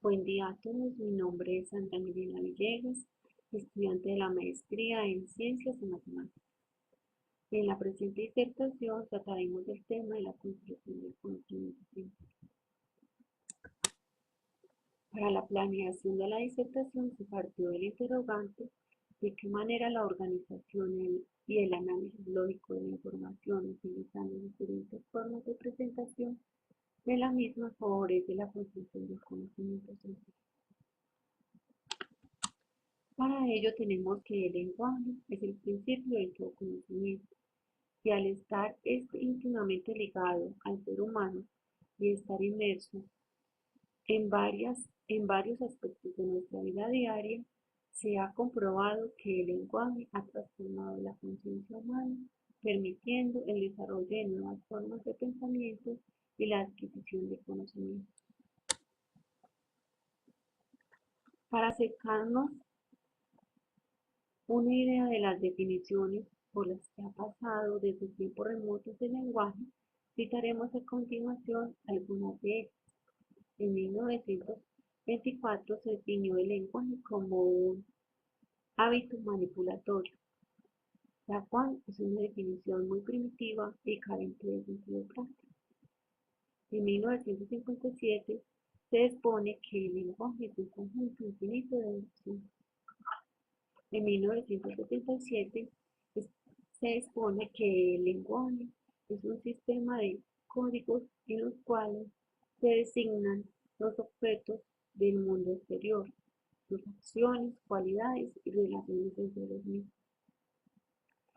Buen día a todos, mi nombre es Santa Milena Villegas, estudiante de la maestría en Ciencias y Matemáticas. En la presente disertación trataremos del tema de la construcción del conocimiento científico. Para la planeación de la disertación se partió del interrogante de qué manera la organización y el análisis lógico de la información utilizando diferentes formas de presentación de la misma favorece la construcción del conocimiento científico. Para ello tenemos que el lenguaje es el principio de todo conocimiento y al estar íntimamente ligado al ser humano y estar inmerso en varios aspectos de nuestra vida diaria, se ha comprobado que el lenguaje ha transformado la conciencia humana, permitiendo el desarrollo de nuevas formas de pensamiento y la adquisición de conocimiento. Para acercarnos una idea de las definiciones por las que ha pasado desde tiempos remotos el lenguaje, citaremos a continuación algunas de ellas. En 1924 se definió el lenguaje como un hábito manipulatorio, la cual es una definición muy primitiva y carente de sentido práctico. En 1957 se expone que el lenguaje es un conjunto infinito de oraciones. En 1977 se expone que el lenguaje es un sistema de códigos en los cuales se designan los objetos del mundo exterior, sus acciones, cualidades y relaciones entre los mismos.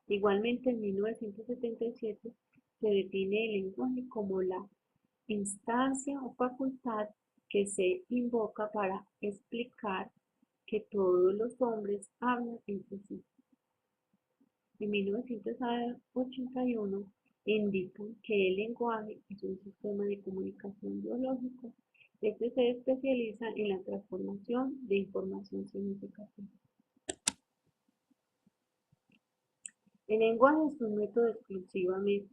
Igualmente, en 1977 se define el lenguaje como la instancia o facultad que se invoca para explicar que todos los hombres hablan entre sí. En 1981 indican que el lenguaje es un sistema de comunicación biológico que se especializa en la transformación de información significativa. El lenguaje es un método exclusivamente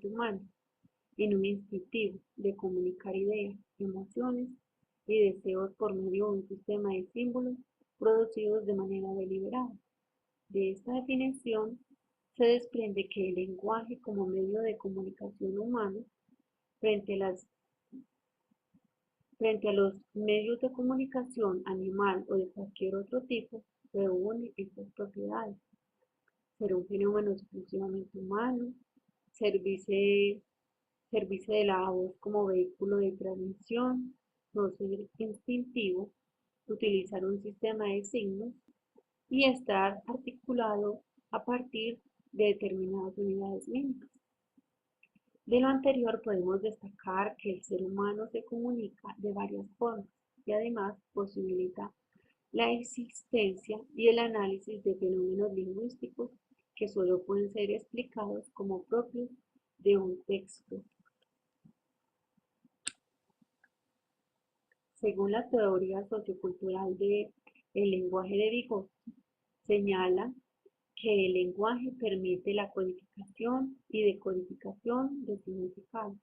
humano y no instintivo de comunicar ideas, emociones y deseos por medio de un sistema de símbolos producidos de manera deliberada. De esta definición se desprende que el lenguaje como medio de comunicación humano frente a los medios de comunicación animal o de cualquier otro tipo reúne estas propiedades: ser un fenómeno exclusivamente humano, servirse de la voz como vehículo de transmisión, no ser instintivo, utilizar un sistema de signos y estar articulado a partir de determinadas unidades mínimas. De lo anterior podemos destacar que el ser humano se comunica de varias formas y además posibilita la existencia y el análisis de fenómenos lingüísticos que solo pueden ser explicados como propios de un texto. Según la teoría sociocultural del lenguaje de Vygotsky, señala que el lenguaje permite la codificación y decodificación de significados.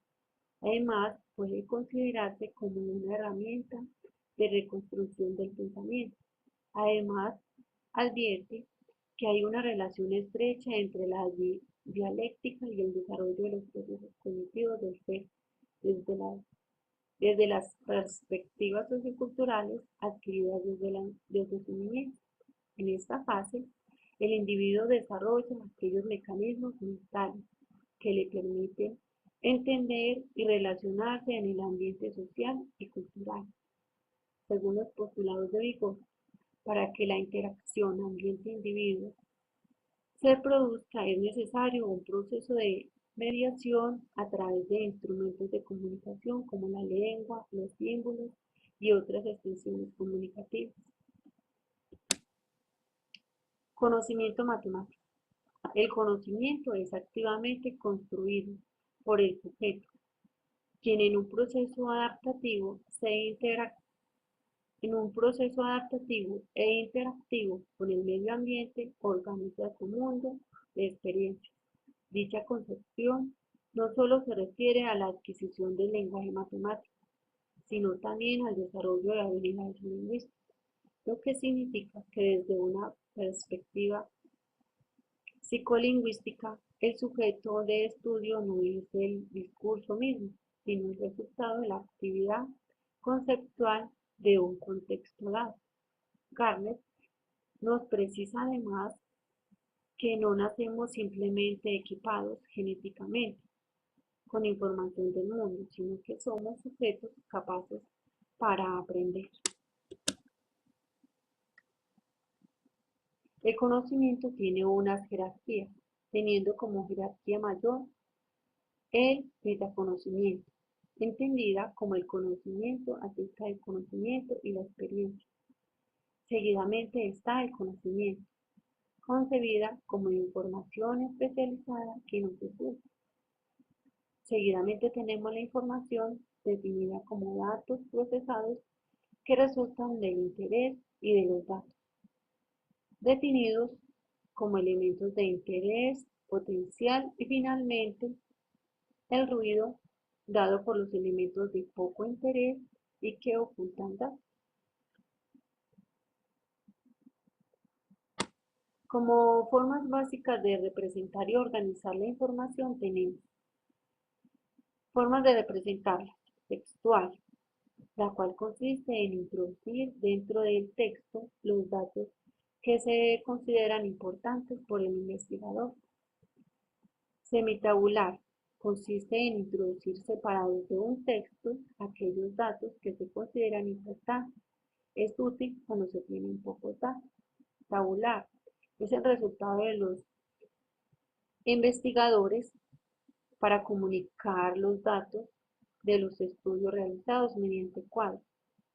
Además, puede considerarse como una herramienta de reconstrucción del pensamiento. Además, advierte que hay una relación estrecha entre la dialéctica y el desarrollo de los procesos cognitivos del ser desde las perspectivas socioculturales adquiridas desde su niñez. En esta fase, el individuo desarrolla aquellos mecanismos mentales que le permiten entender y relacionarse en el ambiente social y cultural. Según los postulados de Vygotsky, para que la interacción ambiente-individuo se produzca es necesario un proceso de mediación a través de instrumentos de comunicación como la lengua, los símbolos y otras expresiones comunicativas. Conocimiento matemático. El conocimiento es activamente construido por el sujeto, quien en un proceso adaptativo e interactivo con el medio ambiente organiza su mundo de experiencias. Dicha concepción no solo se refiere a la adquisición del lenguaje matemático, sino también al desarrollo de habilidades lingüísticas, lo que significa que desde una perspectiva psicolingüística, el sujeto de estudio no es el discurso mismo, sino el resultado de la actividad conceptual de un contexto dado. Garnet nos precisa además que no nacemos simplemente equipados genéticamente con información del mundo, sino que somos sujetos capaces para aprender. El conocimiento tiene unas jerarquías, teniendo como jerarquía mayor el metaconocimiento, entendida como el conocimiento acerca del conocimiento y la experiencia. Seguidamente está el conocimiento, concebida como información especializada que no se usa. Seguidamente tenemos la información definida como datos procesados que resultan del interés y de los datos, definidos como elementos de interés potencial y finalmente el ruido dado por los elementos de poco interés y que ocultan datos. Como formas básicas de representar y organizar la información tenemos formas de representarla: textual, la cual consiste en introducir dentro del texto los datos que se consideran importantes por el investigador. Semitabular, consiste en introducir separados de un texto aquellos datos que se consideran importantes. Es útil cuando se tienen pocos datos. Tabular, es el resultado de los investigadores para comunicar los datos de los estudios realizados mediante cuadros.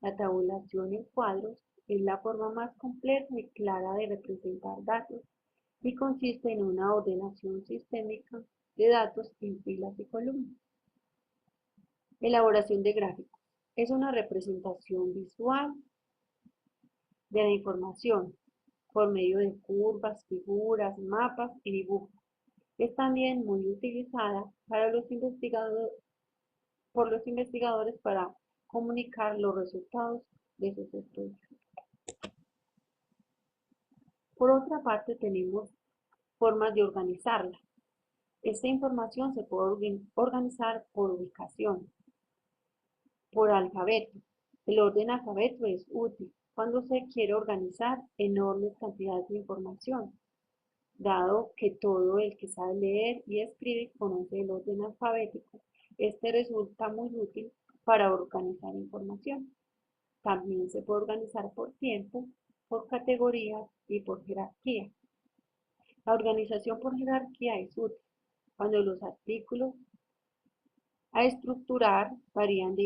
La tabulación en cuadros es la forma más compleja y clara de representar datos y consiste en una ordenación sistémica de datos en filas y columnas. Elaboración de gráficos. Es una representación visual de la información por medio de curvas, figuras, mapas y dibujos. Es también muy utilizada por los investigadores para comunicar los resultados de sus estudios. Por otra parte, tenemos formas de organizarla. Esta información se puede organizar por ubicación, por alfabeto. El orden alfabeto es útil cuando se quiere organizar enormes cantidades de información, dado que todo el que sabe leer y escribir conoce el orden alfabético. Este resulta muy útil para organizar información. También se puede organizar por tiempo, por categorías y por jerarquía. La organización por jerarquía es útil cuando los artículos a estructurar varían de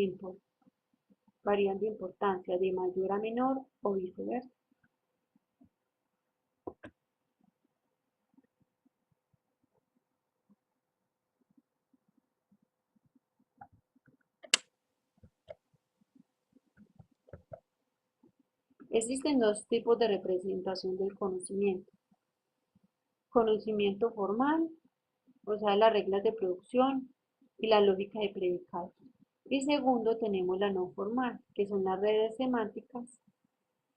importancia de mayor a menor o viceversa. Existen dos tipos de representación del conocimiento. Conocimiento formal, o sea, las reglas de producción y la lógica de predicados. Y segundo, tenemos la no formal, que son las redes semánticas,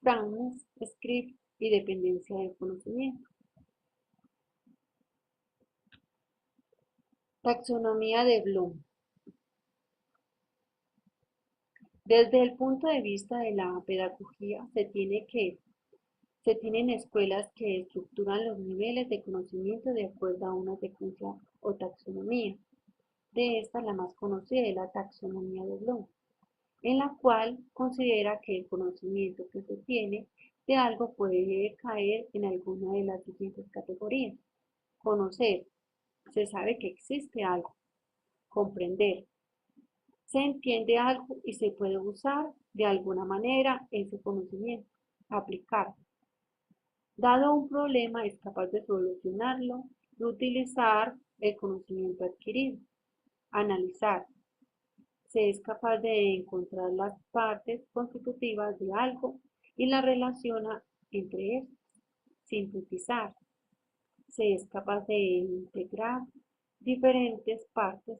frames, script y dependencia del conocimiento. Taxonomía de Bloom. Desde el punto de vista de la pedagogía, se tienen escuelas que estructuran los niveles de conocimiento de acuerdo a una secuencia o taxonomía. De esta, la más conocida es la taxonomía de Bloom, en la cual considera que el conocimiento que se tiene de algo puede caer en alguna de las siguientes categorías. Conocer, se sabe que existe algo. Comprender, se entiende algo y se puede usar de alguna manera ese conocimiento. Aplicar, dado un problema es capaz de solucionarlo y utilizar el conocimiento adquirido. Analizar, se es capaz de encontrar las partes constitutivas de algo y las relaciona entre estas. Sintetizar, se es capaz de integrar diferentes partes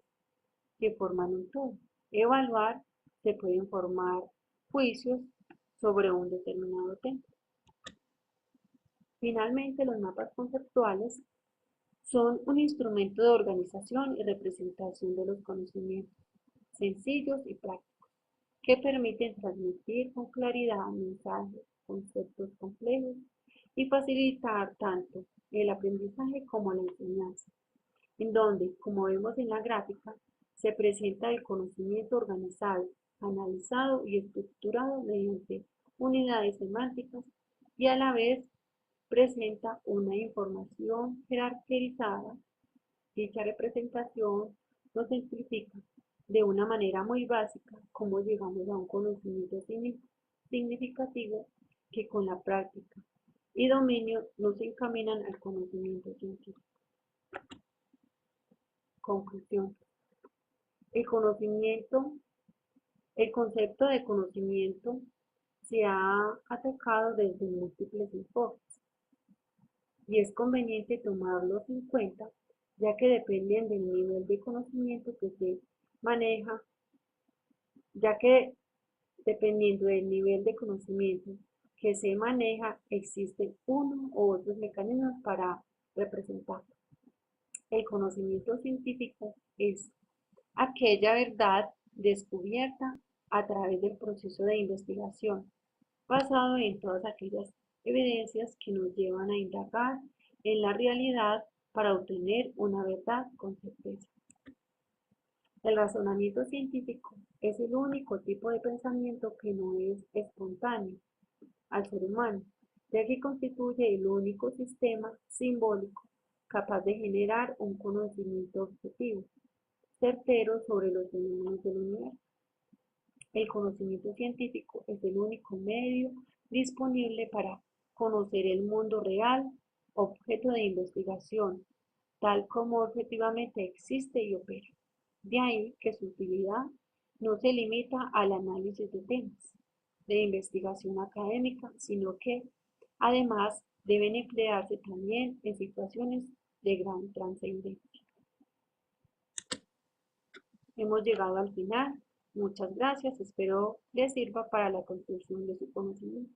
que forman un todo. Evaluar, se pueden formar juicios sobre un determinado tema. Finalmente, los mapas conceptuales son un instrumento de organización y representación de los conocimientos, sencillos y prácticos, que permiten transmitir con claridad mensajes, conceptos complejos y facilitar tanto el aprendizaje como la enseñanza, en donde, como vemos en la gráfica, se presenta el conocimiento organizado, analizado y estructurado mediante unidades semánticas y a la vez presenta una información jerarquizada. Dicha representación nos simplifica de una manera muy básica cómo llegamos a un conocimiento significativo que con la práctica y dominio nos encaminan al conocimiento científico. Conclusión. El conocimiento, el concepto de conocimiento se ha atacado desde múltiples enfoques y es conveniente tomarlos en cuenta ya que dependen del nivel de conocimiento que se maneja, ya que dependiendo del nivel de conocimiento que se maneja, existen uno u otros mecanismos para representarlo. El conocimiento científico es aquella verdad descubierta a través del proceso de investigación, basado en todas aquellas evidencias que nos llevan a indagar en la realidad para obtener una verdad con certeza. El razonamiento científico es el único tipo de pensamiento que no es espontáneo al ser humano, ya que constituye el único sistema simbólico capaz de generar un conocimiento objetivo, certero sobre los fenómenos del universo. El conocimiento científico es el único medio disponible para conocer el mundo real, objeto de investigación, tal como objetivamente existe y opera. De ahí que su utilidad no se limita al análisis de temas de investigación académica, sino que además deben emplearse también en situaciones de gran trascendencia. Hemos llegado al final. Muchas gracias. Espero les sirva para la construcción de su conocimiento.